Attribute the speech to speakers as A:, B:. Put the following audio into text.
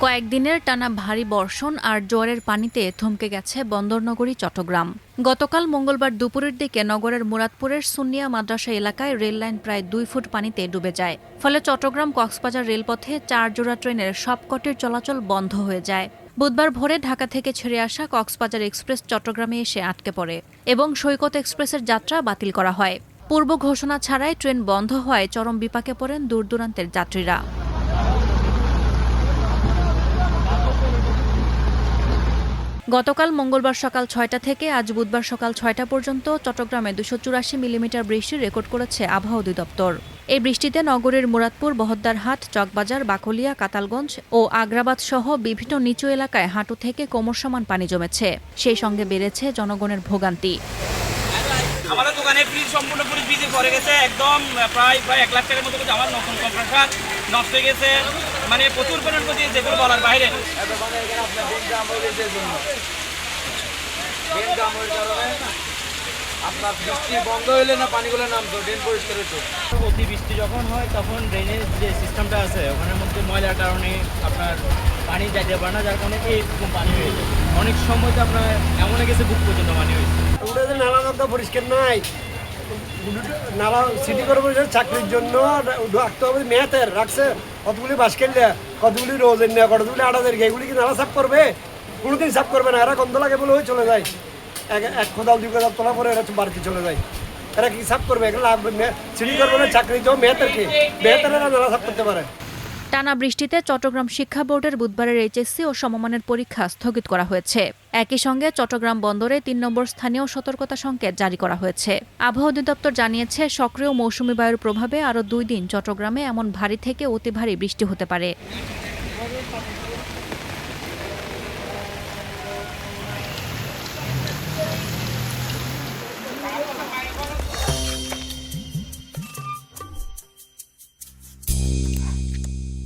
A: কয়েকদিনের টানা ভারী বর্ষণ আর জোয়ারের পানিতে থমকে গেছে বন্দরনগরী চট্টগ্রাম। গতকাল মঙ্গলবার দুপুরের দিকে নগরের মুরাদপুরের সুন্নিয়া মাদ্রাসা এলাকায় রেললাইন প্রায় 2 ফুট পানিতে ডুবে যায়। ফলে চট্টগ্রাম কক্সবাজার রেলপথে 4 জোড়া ট্রেনের সবকটির চলাচল বন্ধ হয়ে যায়। বুধবার ভোরে ঢাকা থেকে ছেড়ে আসা কক্সবাজার এক্সপ্রেস চট্টগ্রামে এসে আটকে পড়ে এবং সৈকত এক্সপ্রেসের যাত্রা বাতিল করা হয়। পূর্ব ঘোষণা ছাড়াই ট্রেন বন্ধ হওয়ায় চরম বিপাকে পড়েন দূরদূরান্তের যাত্রীরা। গতকাল মঙ্গলবার সকাল ৬টা থেকে আজ বুধবার সকাল ৬টা পর্যন্ত চট্টগ্রামে ২৮৪ মিলিমিটার বৃষ্টি রেকর্ড করেছে আবহাওয়া অধিদপ্তর। এই বৃষ্টিতে নগরের মুরাদপুর, বহদ্দারহাট, চকবাজার, বাকলিয়া, কাতালগঞ্জ ও আগ্রাবাদ সহ বিভিন্ন নিচু এলাকায় হাঁটু থেকে কোমর সমান পানি জমেছে। সেই সঙ্গে বেড়েছে জনগণের ভোগান্তি।
B: আমাদের দোকানে ফ্রিজ সম্পূর্ণ ভিজে পড়ে গেছে, একদম প্রায় 1 লাখ টাকার মতো আমার নতুন কম্প্রেসার নষ্ট হয়ে গেছে, মানে প্রচুর পরিমাণ যেগুলো বলার বাইরে।
C: আপনার বৃষ্টি বন্ধ হইলে না পানিগুলো নামতো, ড্রেন পরিষ্কার হতো।
B: অতি বৃষ্টি যখন হয় তখন ড্রেনেজ যে সিস্টেমটা আছে ওখানের মধ্যে ময়লার কারণে আপনার পানি যাইতে পারে না, যার কারণে এইরকম পানি হয়ে যায়। অনেক সময় তো আপনার এমন গেছে বুক পর্যন্ত পানি হয়েছে।
C: ওটা যে নালা তো পরিষ্কার নাই, নালা সিটি কর্পোরেশন চাকরির জন্য রাখতে হবে, মেয়াতের রাখছে কতগুলি বাস খেললে, কতগুলি রোজের নেওয়া, কতগুলি 8,000, এগুলি কি নালা সাফ করবে? কোনোদিন সাফ করবে না। এরা গন্ধ লাগে বলে হয়ে চলে যায়, এক কোদাল 2 কোদাল তোলা পরে এরা বাড়িতে চলে যায়। এরা কি সাফ করবে? এগুলো সিটি কর্পোরেশন চাকরি তো মেয়াতেরকে, মেয়াতেরা নালা সাফ করতে পারে।
A: টানা বৃষ্টিতে চট্টগ্রাম শিক্ষা বোর্ডের বুধবারের এইচএসসি ও সমমানের পরীক্ষা স্থগিত করা হয়েছে। একই সঙ্গে চট্টগ্রাম বন্দরে 3 নম্বর স্থানীয় সতর্কতা সংকেত জারি করা হয়েছে। আবহাওয়া অধিদপ্তর জানিয়েছে, সক্রিয় মৌসুমি বায়ুর প্রভাবে আরও 2 দিন চট্টগ্রামে এমন ভারী থেকে অতি ভারী বৃষ্টি হতে পারে।